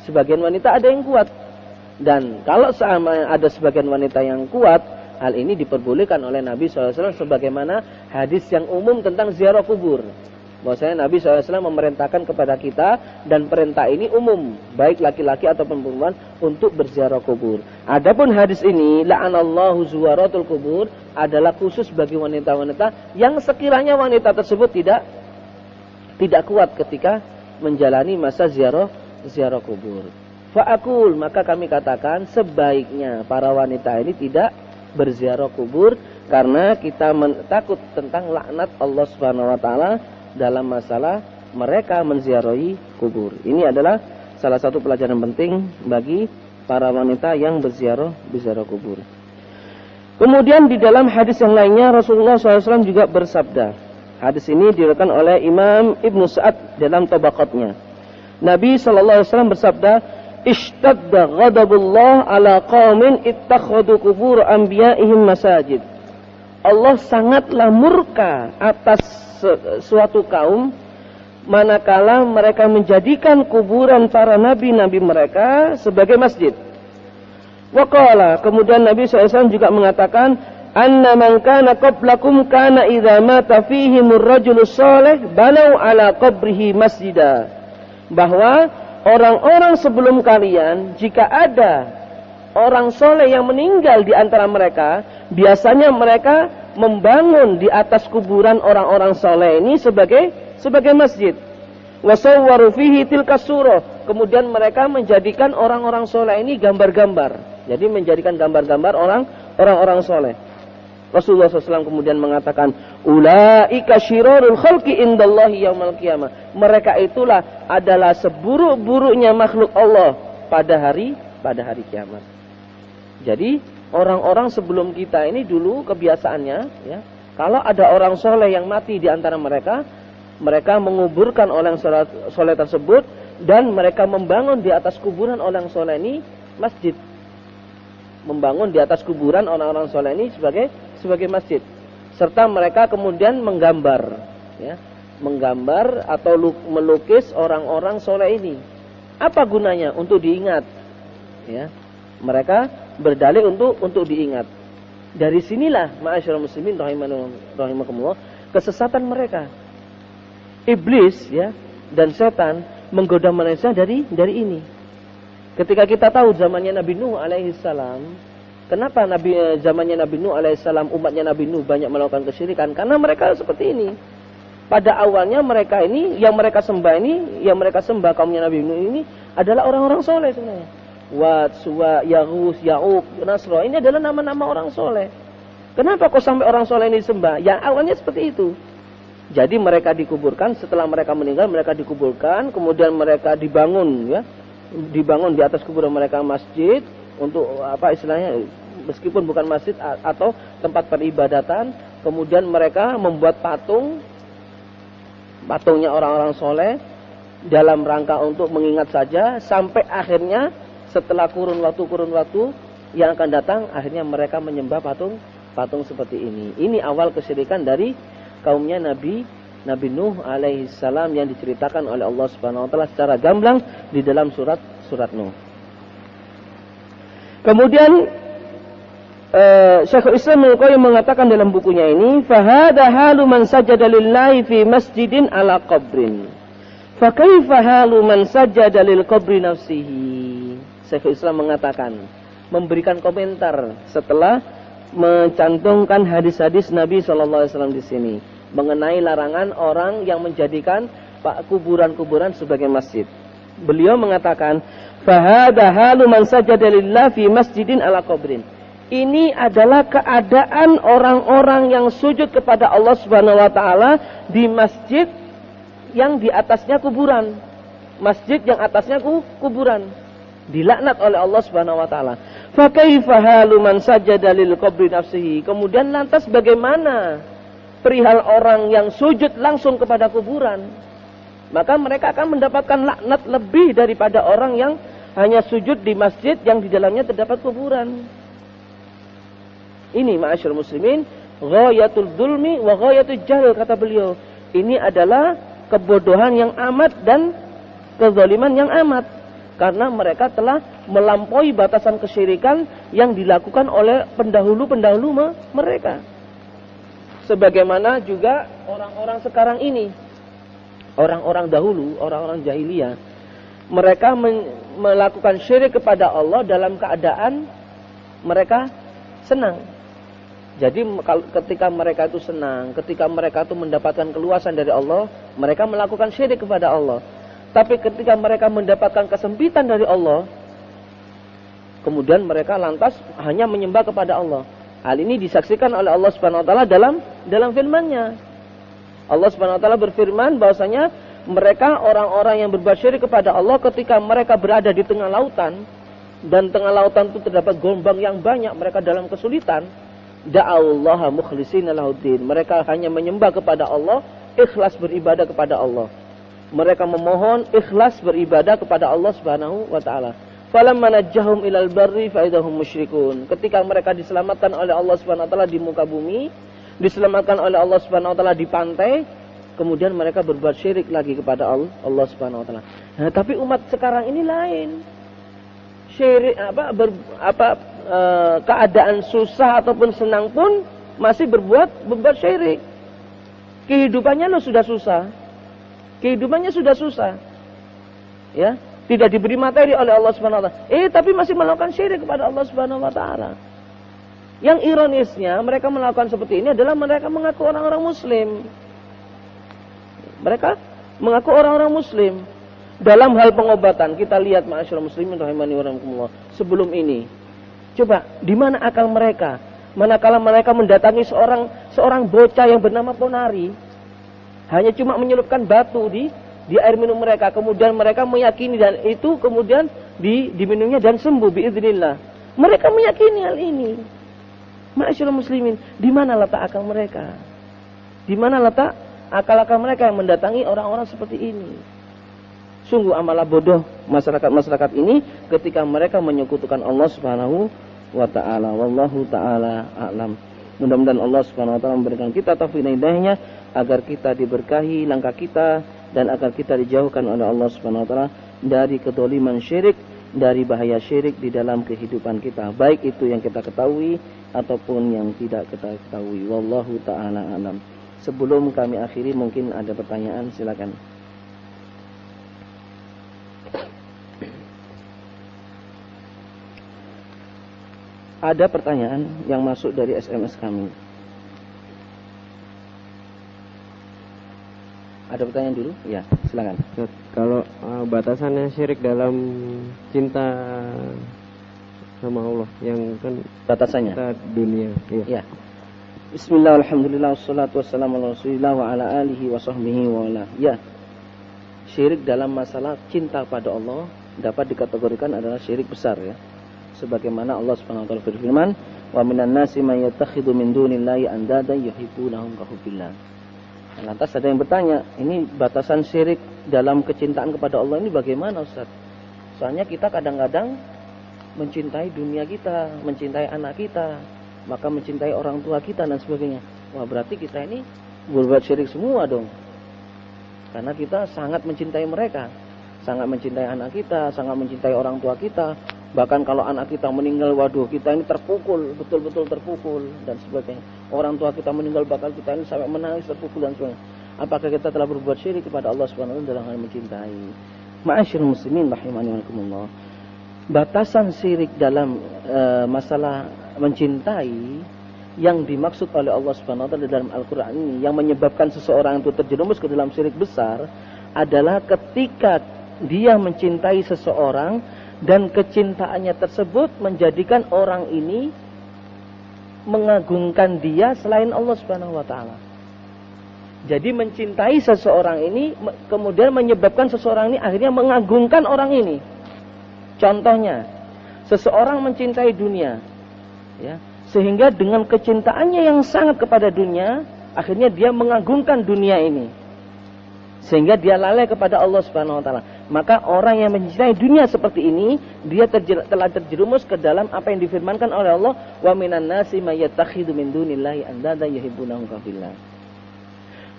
Sebagian wanita ada yang kuat. Dan kalau ada sebagian wanita yang kuat, hal ini diperbolehkan oleh Nabi SAW sebagaimana hadis yang umum tentang ziarah kubur. Bahwasanya Nabi SAW memerintahkan kepada kita, dan perintah ini umum, baik laki-laki ataupun perempuan, untuk berziarah kubur. Adapun hadis ini, la'anallahu zuwaratul kubur, adalah khusus bagi wanita-wanita yang sekiranya wanita tersebut tidak kuat ketika menjalani masa ziarah kubur. Fa'akul, maka kami katakan sebaiknya para wanita ini tidak berziarah kubur, karena kita takut tentang laknat Allah Subhanahu wa taala dalam masalah mereka menziarahi kubur. Ini adalah salah satu pelajaran penting bagi para wanita yang berziarah kubur. Kemudian di dalam hadis yang lainnya Rasulullah SAW juga bersabda. Hadis ini diriwayatkan oleh Imam Ibnu Sa'ad dalam Tabaqatnya. Nabi SAW bersabda, ishtadda ghadabullah ala qaumin ittakhadhu qubur anbiya'ihim masajid. Allah sangatlah murka atas suatu kaum manakala mereka menjadikan kuburan para nabi-nabi mereka sebagai masjid. Wa qala, kemudian Nabi SAW juga mengatakan, anna man kana qablakum kana idza mata fihimur rajulus salih banau ala qabrihi masjida. Bahwa orang-orang sebelum kalian, jika ada orang soleh yang meninggal di antara mereka, biasanya mereka membangun di atas kuburan orang-orang soleh ini sebagai masjid. Wasawwaru fihi tilka surah. Kemudian mereka menjadikan orang-orang soleh ini gambar-gambar. Jadi menjadikan gambar-gambar orang-orang soleh. Rasulullah SAW kemudian mengatakan, ulaika syirarul khalqi indallahi yaumal qiyamah. Mereka itulah adalah seburuk-buruknya makhluk Allah pada hari kiamat. Jadi orang-orang sebelum kita ini dulu kebiasaannya, ya, kalau ada orang soleh yang mati di antara mereka, mereka menguburkan orang soleh tersebut, dan mereka membangun di atas kuburan orang soleh ini masjid. Membangun di atas kuburan orang-orang soleh ini sebagai masjid. Serta mereka kemudian menggambar, ya, menggambar atau melukis orang-orang soleh ini. Apa gunanya? Untuk diingat, ya. Mereka berdalih untuk diingat. Dari sinilah ma'asyiral muslimin rahimakumullah, kesesatan mereka. Iblis, ya, dan setan menggoda manusia dari ini. Ketika kita tahu zamannya Nabi Nuh alaihissalam, kenapa zamannya Nabi Nuh alaihissalam, umatnya Nabi Nuh banyak melakukan kesyirikan? Karena mereka seperti ini. Pada awalnya mereka ini, yang mereka sembah kaumnya Nabi Nuh ini adalah orang-orang soleh sebenarnya. Wat, Suwa, Yaghus, Ya'uq, Nasra, ini adalah nama-nama orang soleh. Kenapa kok sampai orang soleh ini disembah? Yang awalnya seperti itu. Jadi mereka dikuburkan, setelah mereka meninggal mereka dikuburkan, kemudian mereka dibangun, ya, dibangun di atas kuburan mereka masjid untuk apa istilahnya, meskipun bukan masjid atau tempat peribadatan, kemudian mereka membuat patungnya orang-orang soleh dalam rangka untuk mengingat saja, sampai akhirnya setelah kurun waktu yang akan datang, akhirnya mereka menyembah patung seperti ini. Ini awal kesyirikan dari kaumnya Nabi Nuh alaihi salam yang diceritakan oleh Allah Subhanahu wa taala secara gamblang di dalam surat Nuh. Kemudian Syekhul Islam Ibnu Qayyim mengatakan dalam bukunya ini, "Fahada halu man sajada lillahi fi masjidin ala qabrin. Fa kaifa halu man sajada lil qabri nafsihi?" Syekhul Islam mengatakan, memberikan komentar setelah mencantumkan hadis-hadis Nabi sallallahu alaihi wasallam di sini mengenai larangan orang yang menjadikan kuburan-kuburan sebagai masjid. Beliau mengatakan, "Fahada halu man sajada lillahi fi masjidin ala qabrin." Ini adalah keadaan orang-orang yang sujud kepada Allah Subhanahu wa taala di masjid yang di atasnya kuburan. Masjid yang atasnya kuburan. Dilaknat oleh Allah Subhanahu wa taala. Fa kaifa halu man sajada lil qabri nafsihi? Kemudian lantas bagaimana perihal orang yang sujud langsung kepada kuburan? Maka mereka akan mendapatkan laknat lebih daripada orang yang hanya sujud di masjid yang di dalamnya terdapat kuburan. Ini ma'asyiral muslimin, ghayatul dzulmi wa ghayatul jahl, kata beliau. Ini adalah kebodohan yang amat dan kezaliman yang amat, karena mereka telah melampaui batasan kesyirikan yang dilakukan oleh pendahulu-pendahulu mereka. Sebagaimana juga orang-orang sekarang ini, orang-orang dahulu, orang-orang jahiliyah, mereka melakukan syirik kepada Allah dalam keadaan mereka senang. Jadi ketika mereka itu senang, ketika mereka itu mendapatkan keluasan dari Allah, mereka melakukan syirik kepada Allah. Tapi ketika mereka mendapatkan kesempitan dari Allah, kemudian mereka lantas hanya menyembah kepada Allah. Hal ini disaksikan oleh Allah Subhanahu wa taala dalam firman-Nya. Allah Subhanahu wa taala berfirman bahwasanya mereka orang-orang yang berbuat syirik kepada Allah ketika mereka berada di tengah lautan, dan tengah lautan itu terdapat gelombang yang banyak, mereka dalam kesulitan. Da'allaha mukhlishina lahuddin. Mereka hanya menyembah kepada Allah, ikhlas beribadah kepada Allah. Mereka memohon ikhlas beribadah kepada Allah Subhanahu wa taala. Falamma najjahum ilal barri fa idahum musyrikun. Ketika mereka diselamatkan oleh Allah Subhanahu wa taala di muka bumi, diselamatkan oleh Allah Subhanahu wa taala di pantai, kemudian mereka berbuat syirik lagi kepada Allah Subhanahu wa taala. Nah, tapi umat sekarang ini lain. Syirik keadaan susah ataupun senang pun masih berbuat syirik. Kehidupannya sudah susah. Kehidupannya sudah susah. Ya, tidak diberi materi oleh Allah Subhanahu wa taala. Tapi masih melakukan syirik kepada Allah Subhanahu wa taala. Yang ironisnya, mereka melakukan seperti ini adalah mereka mengaku orang-orang muslim. Mereka mengaku orang-orang muslim. Dalam hal pengobatan, kita lihat ma'asyiral muslimin rahimani wa rahimakumullah. Sebelum ini, coba di mana akal mereka? Manakala mereka mendatangi seorang bocah yang bernama Ponari, hanya cuma menyelupkan batu di air minum mereka, kemudian mereka meyakini dan itu kemudian diminumnya dan sembuh biiznillah. Mereka meyakini hal ini. Ma'asyiral muslimin, di mana letak akal mereka? Di mana letak akal-akal mereka yang mendatangi orang-orang seperti ini? Sungguh amalah bodoh masyarakat ini ketika mereka menyekutukan Allah Subhanahu wa taala. Wallahu taala a'lam. Mudah-mudahan Allah Subhanahu wa taala memberikan kita taufik dan hidayahnya agar kita diberkahi langkah kita dan agar kita dijauhkan oleh Allah Subhanahu wa taala dari kedzaliman syirik, dari bahaya syirik di dalam kehidupan kita, baik itu yang kita ketahui ataupun yang tidak kita ketahui. Wallahu taala a'lam. Sebelum kami akhiri, mungkin ada pertanyaan, silakan. Ada pertanyaan yang masuk dari SMS kami. Ada pertanyaan dulu? Ya, silakan. Kalau batasannya syirik dalam cinta sama Allah, yang kan batasannya cinta dunia. Ya. Bismillah, alhamdulillah, wassalatu wassalamu ala rasulillah wa ala alihi wa sahbihi wa ala. Ya, syirik dalam masalah cinta pada Allah dapat dikategorikan adalah syirik besar ya. Sebagaimana Allah Subhanahu wa taala berfirman, "Wa minan nasi may yattakhidhu min dunillahi andadan yuhibbunahum ka hubbillah." Lantas ada yang bertanya, ini batasan syirik dalam kecintaan kepada Allah ini bagaimana, Ustaz? Soalnya kita kadang-kadang mencintai dunia kita, mencintai anak kita, maka mencintai orang tua kita dan sebagainya. Wah, berarti kita ini berbuat syirik semua dong. Karena kita sangat mencintai mereka, sangat mencintai anak kita, sangat mencintai orang tua kita. Bahkan kalau anak kita meninggal, waduh, kita ini terpukul, betul-betul terpukul dan sebagainya. Orang tua kita meninggal, bakal kita ini sampai menangis, terpukul dan sebagainya. Apakah kita telah berbuat syirik kepada Allah Subhanahu wa taala dalam hal mencintai? Ma'asyiral muslimin rahimani wa rahimakumullah. Batasan syirik dalam masalah mencintai yang dimaksud oleh Allah Subhanahu wa taala dalam Al-Qur'an ini yang menyebabkan seseorang itu terjerumus ke dalam syirik besar adalah ketika dia mencintai seseorang dan kecintaannya tersebut menjadikan orang ini mengagungkan dia selain Allah Subhanahu wa taala. Jadi mencintai seseorang ini kemudian menyebabkan seseorang ini akhirnya mengagungkan orang ini. Contohnya, seseorang mencintai dunia, ya, sehingga dengan kecintaannya yang sangat kepada dunia, akhirnya dia mengagungkan dunia ini, sehingga dia lalai kepada Allah Subhanahu wa taala. Maka orang yang mencintai dunia seperti ini, dia telah terjerumus ke dalam apa yang difirmankan oleh Allah, wa minan nasi may yattakhidhu min dunillahi andada yuhibbunahum ka fillah.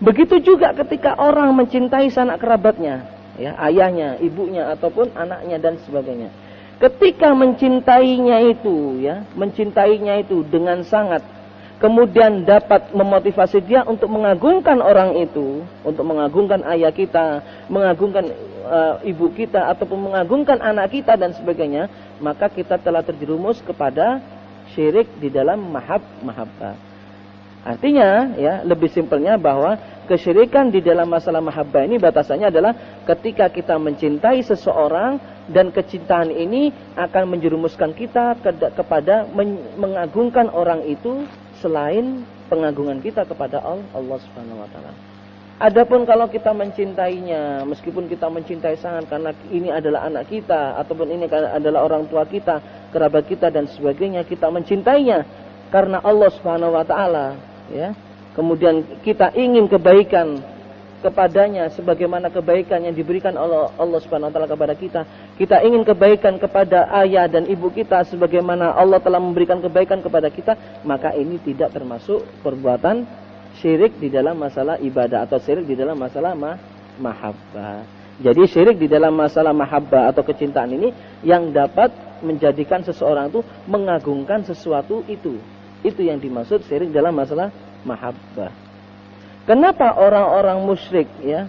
Begitu juga ketika orang mencintai sanak kerabatnya, ya, ayahnya, ibunya ataupun anaknya dan sebagainya. Ketika mencintainya itu, ya, mencintainya itu dengan sangat, kemudian dapat memotivasi dia untuk mengagungkan orang itu, untuk mengagungkan ayah kita, mengagungkan ibu kita ataupun mengagungkan anak kita dan sebagainya, maka kita telah terjerumus kepada syirik di dalam mahabbah. Artinya, ya, lebih simpelnya bahwa kesyirikan di dalam masalah mahabbah ini batasannya adalah ketika kita mencintai seseorang dan kecintaan ini akan menjerumuskan kita kepada mengagungkan orang itu selain pengagungan kita kepada Allah Subhanahu wa taala. Adapun kalau kita mencintainya, meskipun kita mencintai sangat karena ini adalah anak kita ataupun ini adalah orang tua kita, kerabat kita dan sebagainya, kita mencintainya karena Allah Subhanahu wa taala, ya. Kemudian kita ingin kebaikan kepadanya sebagaimana kebaikan yang diberikan oleh Allah Subhanahu wa taala kepada kita. Kita ingin kebaikan kepada ayah dan ibu kita sebagaimana Allah telah memberikan kebaikan kepada kita, maka ini tidak termasuk perbuatan syirik di dalam masalah ibadah atau syirik di dalam masalah mahabbah. Jadi syirik di dalam masalah mahabbah atau kecintaan ini yang dapat menjadikan seseorang itu mengagungkan sesuatu itu. Itu yang dimaksud syirik dalam masalah mahabbah. Kenapa orang-orang musyrik, ya,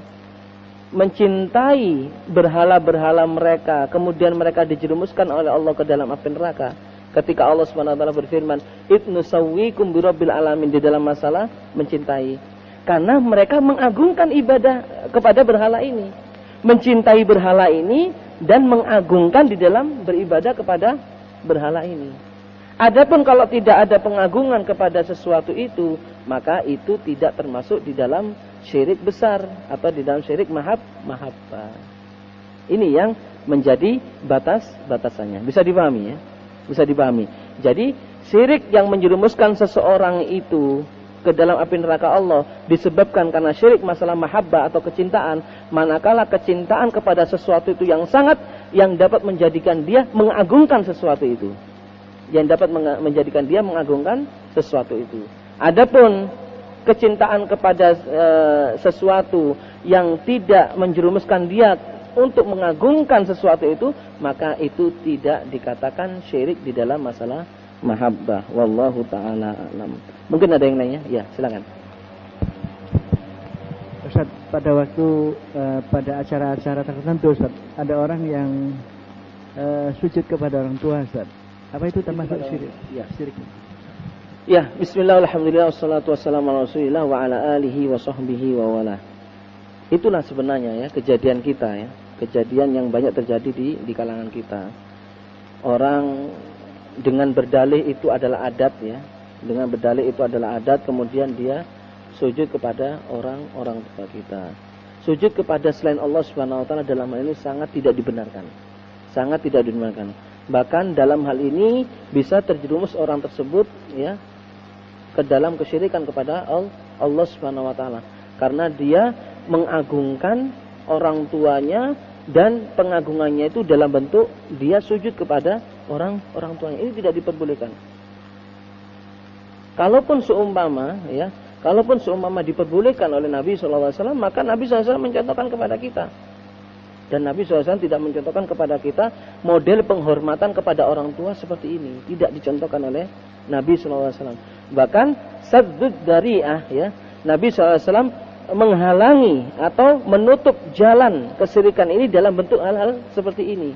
mencintai berhala-berhala mereka, kemudian mereka dijerumuskan oleh Allah ke dalam api neraka? Ketika Allah Subhanahu wa taala berfirman, "Idnu sawwikum birabbil alamin" di dalam masalah mencintai. Karena mereka mengagungkan ibadah kepada berhala ini, mencintai berhala ini dan mengagungkan di dalam beribadah kepada berhala ini. Adapun kalau tidak ada pengagungan kepada sesuatu itu, maka itu tidak termasuk di dalam syirik besar atau di dalam syirik mahabbah. Ini yang menjadi batasannya. Bisa dipahami, ya? Bisa dipahami. Jadi syirik yang menjerumuskan seseorang itu ke dalam api neraka Allah disebabkan karena syirik masalah mahabbah atau kecintaan, manakala kecintaan kepada sesuatu itu yang sangat, yang dapat menjadikan dia mengagungkan sesuatu itu, yang dapat menjadikan dia mengagungkan sesuatu itu. Adapun kecintaan kepada sesuatu yang tidak menjerumuskan dia untuk mengagungkan sesuatu itu, maka itu tidak dikatakan syirik di dalam masalah mahabbah. Wallahu ta'ala a'lam. Mungkin ada yang nanya? Ya, silakan. Ustaz, pada waktu pada acara-acara tertentu, Ustaz, ada orang yang sujud kepada orang tua, Ustaz. Apa itu termasuk syirik? Ya, syirik. Ya, bismillah, alhamdulillah, wassalatu wassalamu ala rasulillah wa ala alihi wa sahbihi wa wala. Itulah sebenarnya, ya, kejadian kita, ya. Kejadian yang banyak terjadi di kalangan kita. Orang dengan berdalih itu adalah adat, ya. Dengan berdalih itu adalah adat, kemudian dia sujud kepada orang tua kita. Sujud kepada selain Allah Subhanahu wa taala dalam hal ini sangat tidak dibenarkan. sangat tidak dibenarkan. Bahkan dalam hal ini bisa terjerumus orang tersebut ya ke dalam kesyirikan kepada Allah Subhanahu wa taala karena dia mengagungkan orang tuanya dan pengagungannya itu dalam bentuk dia sujud kepada orang tuanya. Ini tidak diperbolehkan. Kalaupun seumpama diperbolehkan oleh Nabi SAW, maka Nabi SAW mencontohkan kepada kita. Dan Nabi SAW tidak mencontohkan kepada kita model penghormatan kepada orang tua seperti ini. Tidak dicontohkan oleh Nabi SAW. Bahkan saddud dari'ah ya, Nabi SAW menghalangi atau menutup jalan kesyirikan ini dalam bentuk hal-hal seperti ini.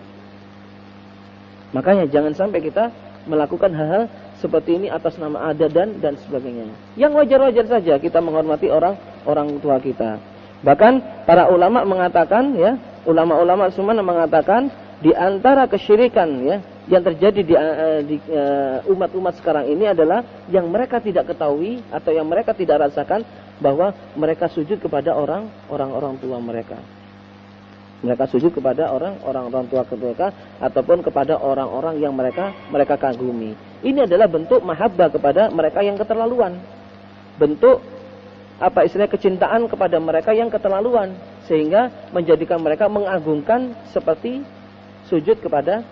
Makanya jangan sampai kita melakukan hal-hal seperti ini atas nama adat dan sebagainya. Yang wajar-wajar saja kita menghormati orang tua kita. Bahkan para ulama mengatakan ya, ulama-ulama semua mengatakan di antara kesyirikan ya yang terjadi di umat-umat sekarang ini adalah yang mereka tidak ketahui atau yang mereka tidak rasakan bahwa mereka sujud kepada orang tua mereka. Mereka sujud kepada orang tua mereka ataupun kepada orang-orang yang mereka kagumi. Ini adalah bentuk mahabbah kepada mereka yang keterlaluan. Bentuk kecintaan kepada mereka yang keterlaluan sehingga menjadikan mereka mengagungkan seperti sujud kepada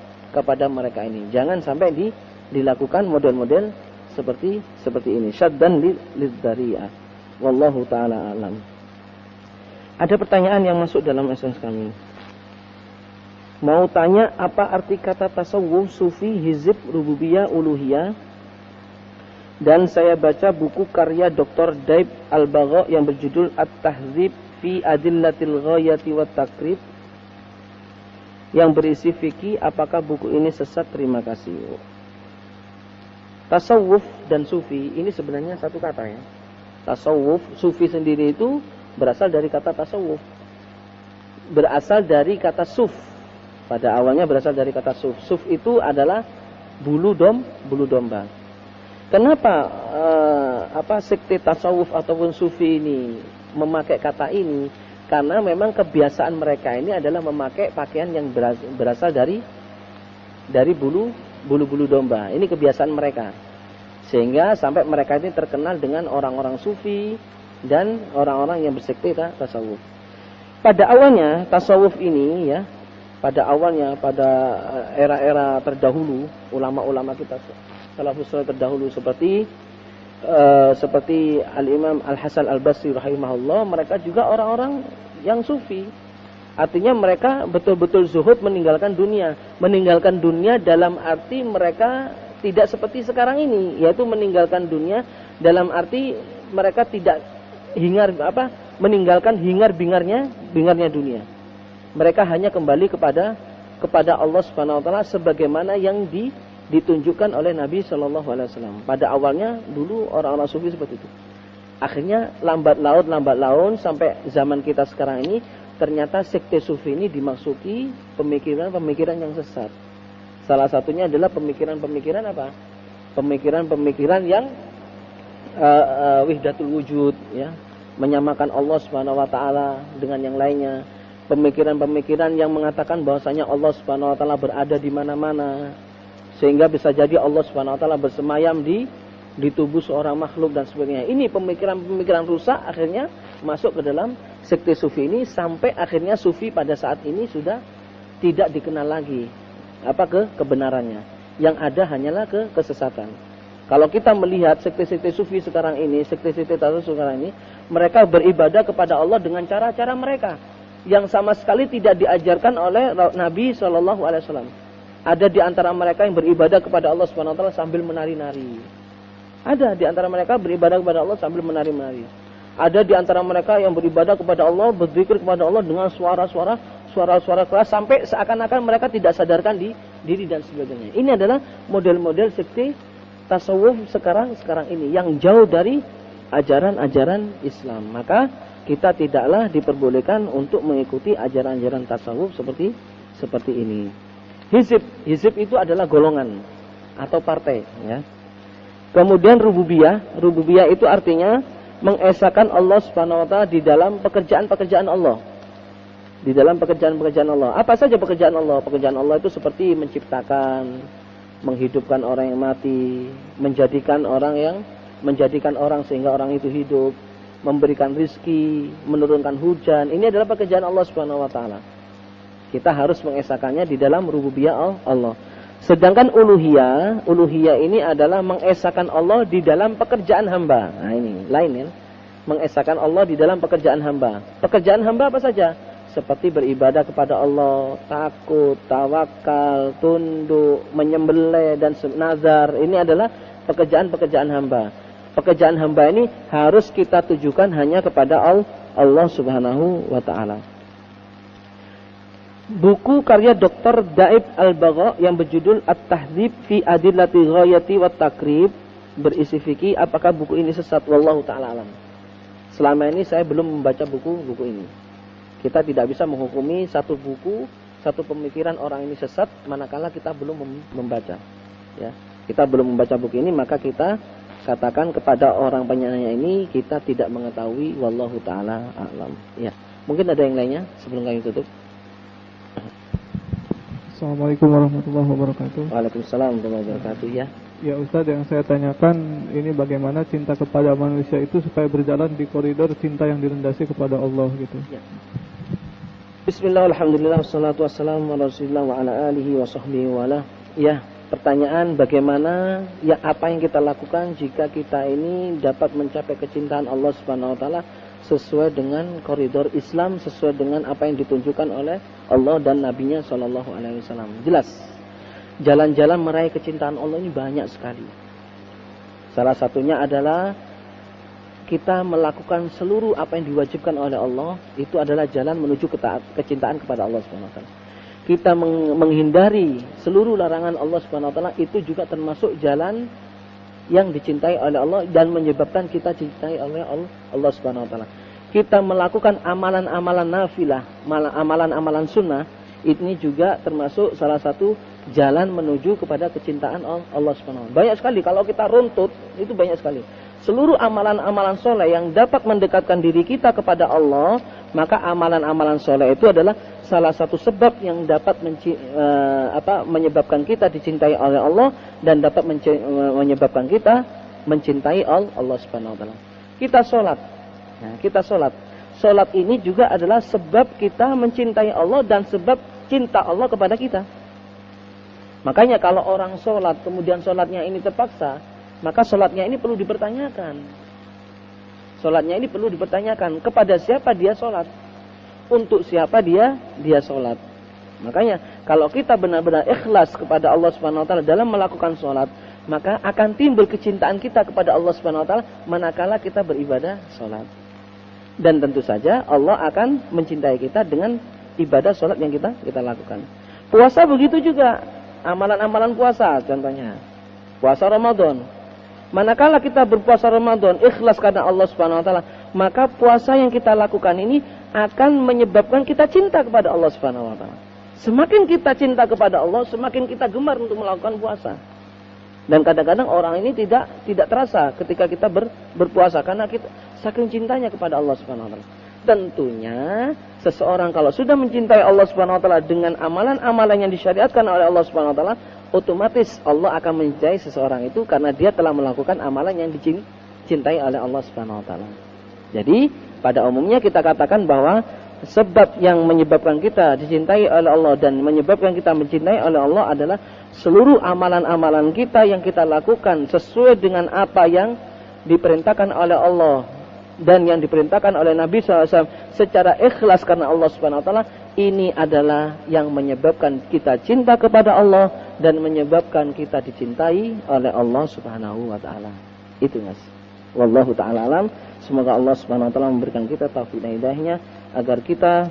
mereka ini. Jangan sampai dilakukan model-model seperti ini. Syaddan lidzari'ah. Wallahu taala alam. Ada pertanyaan yang masuk dalam SMS kami. Mau tanya apa arti kata tasawuf, sufi, hizib, rububiyah, uluhiyah? Dan saya baca buku karya Dr. Daib Al-Bagha yang berjudul At-Tahzib fi Adillatil Ghayati wat Takrib yang berisi fikih. Apakah buku ini sesat? Terima kasih. Tasawuf dan sufi ini sebenarnya satu kata ya. Tasawuf, sufi sendiri itu berasal dari kata tasawuf. Berasal dari kata suf. Pada awalnya berasal dari kata suf. Suf itu adalah bulu domba. Kenapa sekte tasawuf ataupun sufi ini memakai kata ini? Karena memang kebiasaan mereka ini adalah memakai pakaian yang berasal dari bulu domba. Ini kebiasaan mereka. Sehingga sampai mereka ini terkenal dengan orang-orang sufi dan orang-orang yang bersekte tasawuf. Pada awalnya tasawuf ini ya, pada era-era terdahulu, ulama-ulama kita salafus saleh terdahulu seperti Al-Imam Al-Hasan Al-Basri rahimahullah, mereka juga orang-orang yang sufi. Artinya mereka betul-betul zuhud meninggalkan dunia. Meninggalkan dunia dalam arti mereka tidak seperti sekarang ini, yaitu meninggalkan dunia dalam arti mereka tidak meninggalkan hingar-bingarnya dunia. Mereka hanya kembali kepada Allah Subhanahu wa taala sebagaimana yang ditunjukkan oleh Nabi Shallallahu Alaihi Wasallam. Pada awalnya dulu orang-orang sufi seperti itu. Akhirnya lambat laun sampai zaman kita sekarang ini ternyata sekte sufi ini dimasuki pemikiran yang sesat. Salah satunya adalah pemikiran apa? Pemikiran yang wihdatul wujud, ya, menyamakan Allah Subhanahu wa taala dengan yang lainnya. Pemikiran yang mengatakan bahwasanya Allah Subhanahu wa taala berada di mana-mana. Sehingga bisa jadi Allah Subhanahu wa taala bersemayam di tubuh seorang makhluk dan sebagainya. Ini pemikiran rusak akhirnya masuk ke dalam sekte sufi ini sampai akhirnya sufi pada saat ini sudah tidak dikenal lagi kebenarannya. Yang ada hanyalah kesesatan. Kalau kita melihat sekte-sekte sufi sekarang ini, sekte-sekte tasawuf sekarang ini, mereka beribadah kepada Allah dengan cara-cara mereka yang sama sekali tidak diajarkan oleh Nabi SAW. Ada di antara mereka yang beribadah kepada Allah Subhanahu wa taala sambil menari-nari. Ada di antara mereka beribadah kepada Allah sambil menari-nari. Ada di antara mereka yang beribadah kepada Allah, berzikir kepada Allah dengan suara-suara keras sampai seakan-akan mereka tidak sadarkan diri dan sebagainya. Ini adalah model-model sekte tasawuf sekarang ini yang jauh dari ajaran-ajaran Islam. Maka kita tidaklah diperbolehkan untuk mengikuti ajaran-ajaran tasawuf seperti ini. Hizib itu adalah golongan atau partai, ya. Kemudian rububiyah itu artinya mengesahkan Allah Subhanahu wa taala di dalam pekerjaan-pekerjaan Allah. Di dalam pekerjaan-pekerjaan Allah. Apa saja pekerjaan Allah? Pekerjaan Allah itu seperti menciptakan, menghidupkan orang yang mati, menjadikan orang sehingga orang itu hidup, memberikan rizki, menurunkan hujan. Ini adalah pekerjaan Allah Subhanahu wa taala. Kita harus mengesahkannya di dalam rububiyah Allah. Sedangkan uluhiyah ini adalah mengesahkan Allah di dalam pekerjaan hamba. Nah ini lain ya. Mengesahkan Allah di dalam pekerjaan hamba. Pekerjaan hamba apa saja? Seperti beribadah kepada Allah, takut, tawakal, tunduk, menyembelih dan nazar. Ini adalah pekerjaan-pekerjaan hamba. Pekerjaan hamba ini harus kita tujukan hanya kepada Allah Subhanahu wa taala. Buku karya Dr. Daib Al-Bagha yang berjudul At-Tahdzib fi Adillati Ghayati wa Takrib berisi fikih. Apakah buku ini sesat? Wallahu taala alam. Selama ini saya belum membaca buku ini. Kita tidak bisa menghukumi satu buku, satu pemikiran orang ini sesat manakala kita belum membaca. Ya, kita belum membaca buku ini, maka kita katakan kepada orang penyanyi ini kita tidak mengetahui. Wallahu taala a'lam. Ya, mungkin ada yang lainnya sebelum kami tutup. Assalamualaikum warahmatullahi wabarakatuh. Waalaikumsalam warahmatullahi wabarakatuh. Ya Ustadz, yang saya tanyakan ini bagaimana cinta kepada manusia itu supaya berjalan di koridor cinta yang direndasi kepada Allah gitu. Ya. Bismillah, alhamdulillah, wassalatu wassalamu ala rasulillah wa ala alihi wa sahbihi wa ala. Ya, pertanyaan bagaimana, ya apa yang kita lakukan jika kita ini dapat mencapai kecintaan Allah Subhanahu wa taala sesuai dengan koridor Islam, sesuai dengan apa yang ditunjukkan oleh Allah dan Nabi-Nya sallallahu alaihi wasallam. Jelas. Jalan-jalan meraih kecintaan Allah ini banyak sekali. Salah satunya adalah kita melakukan seluruh apa yang diwajibkan oleh Allah, itu adalah jalan menuju kecintaan kepada Allah Subhanahu wa taala. Kita menghindari seluruh larangan Allah Subhanahu wa taala, itu juga termasuk jalan yang dicintai oleh Allah dan menyebabkan kita dicintai oleh Allah Subhanahu wa taala. Kita melakukan amalan-amalan nafilah, amalan-amalan sunnah, ini juga termasuk salah satu jalan menuju kepada kecintaan Allah Subhanahu wa taala. Banyak sekali kalau kita runtut, itu banyak sekali. Seluruh amalan-amalan soleh yang dapat mendekatkan diri kita kepada Allah, maka amalan-amalan soleh itu adalah salah satu sebab yang dapat menyebabkan kita dicintai oleh Allah dan dapat menyebabkan kita mencintai Allah Subhanahu wa taala. Kita sholat. Nah, kita sholat. Sholat ini juga adalah sebab kita mencintai Allah dan sebab cinta Allah kepada kita. Makanya kalau orang sholat kemudian sholatnya ini terpaksa, maka sholatnya ini perlu dipertanyakan. Sholatnya ini perlu dipertanyakan kepada siapa dia sholat, untuk siapa dia sholat. Makanya kalau kita benar-benar ikhlas kepada Allah Subhanahu wa taala dalam melakukan sholat, maka akan timbul kecintaan kita kepada Allah Subhanahu wa taala manakala kita beribadah sholat. Dan tentu saja Allah akan mencintai kita dengan ibadah sholat yang kita lakukan. Puasa begitu juga, amalan-amalan puasa contohnya. Puasa Ramadan. Manakala kita berpuasa Ramadan ikhlas karena Allah Subhanahu wa taala, maka puasa yang kita lakukan ini akan menyebabkan kita cinta kepada Allah Subhanahu wa taala. Semakin kita cinta kepada Allah, semakin kita gemar untuk melakukan puasa. Dan kadang-kadang orang ini tidak terasa ketika kita berpuasa karena kita saking cintanya kepada Allah Subhanahu wa taala. Tentunya seseorang kalau sudah mencintai Allah Subhanahu wa taala dengan amalan-amalan yang disyariatkan oleh Allah Subhanahu wa taala, otomatis Allah akan mencintai seseorang itu karena dia telah melakukan amalan yang dicintai oleh Allah Subhanahu wa taala. Jadi, pada umumnya kita katakan bahwa sebab yang menyebabkan kita dicintai oleh Allah dan menyebabkan kita mencintai oleh Allah adalah seluruh amalan-amalan kita yang kita lakukan sesuai dengan apa yang diperintahkan oleh Allah dan yang diperintahkan oleh Nabi SAW secara ikhlas karena Allah Subhanahu wa taala. Ini adalah yang menyebabkan kita cinta kepada Allah dan menyebabkan kita dicintai oleh Allah Subhanahu wa taala. Itu Mas. Wallahu taala alam. Semoga Allah Subhanahu wa taala memberikan kita taufik dan hidayahnya agar kita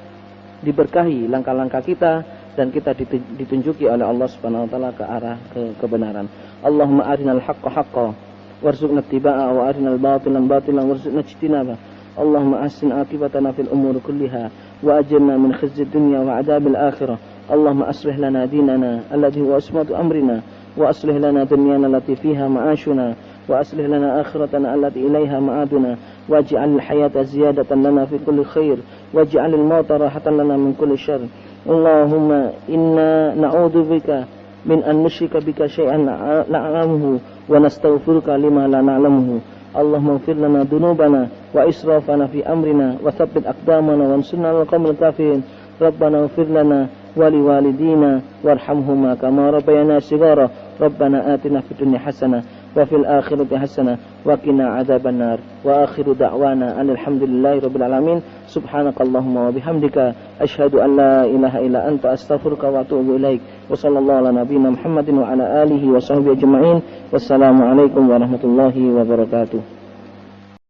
diberkahi langkah-langkah kita dan kita ditunjuki oleh Allah Subhanahu wa taala ke arah kebenaran. Allahumma arinal haqqa haqqan warzuqna ittiba'a wa arinal batila batilan warzuqna ijtinaba. Allahumma ahsin aqibatana fil umuri kulliha wa ajirna min khizyid dunya wa adzabil akhirah. Allahumma aslih lana dinana alladhi huwa ismatu amrina wa aslih lana dunyana allati fiha ma'ashuna وأصلح لنا آخرتنا التي إليها معادنا واجعل الحياة زيادة لنا في كل خير واجعل الموت راحة لنا من كل شر اللهم إنا نعوذ بك من أن نشرك بك شيئا نعلمه ونستغفرك لما لا نعلمه اللهم اغفر لنا ذنوبنا وإسرافنا في أمرنا وثبت أقدامنا وانصرنا على القوم الكافرين ربنا اغفر لنا ولوالدينا وارحمهما كما ربيانا صغارا ربنا آتنا في الدنيا حسنة وفي الآخرة حسنة وقنا عذاب النار وآخر دعوانا أن الحمد لله رب العالمين سبحانك اللهم وبحمدك أشهد أن لا إله إلا أنت أستغفرك وأتوب إليك وصلى الله على نبينا محمد وعلى آله وصحبه أجمعين والسلام عليكم ورحمة الله وبركاته.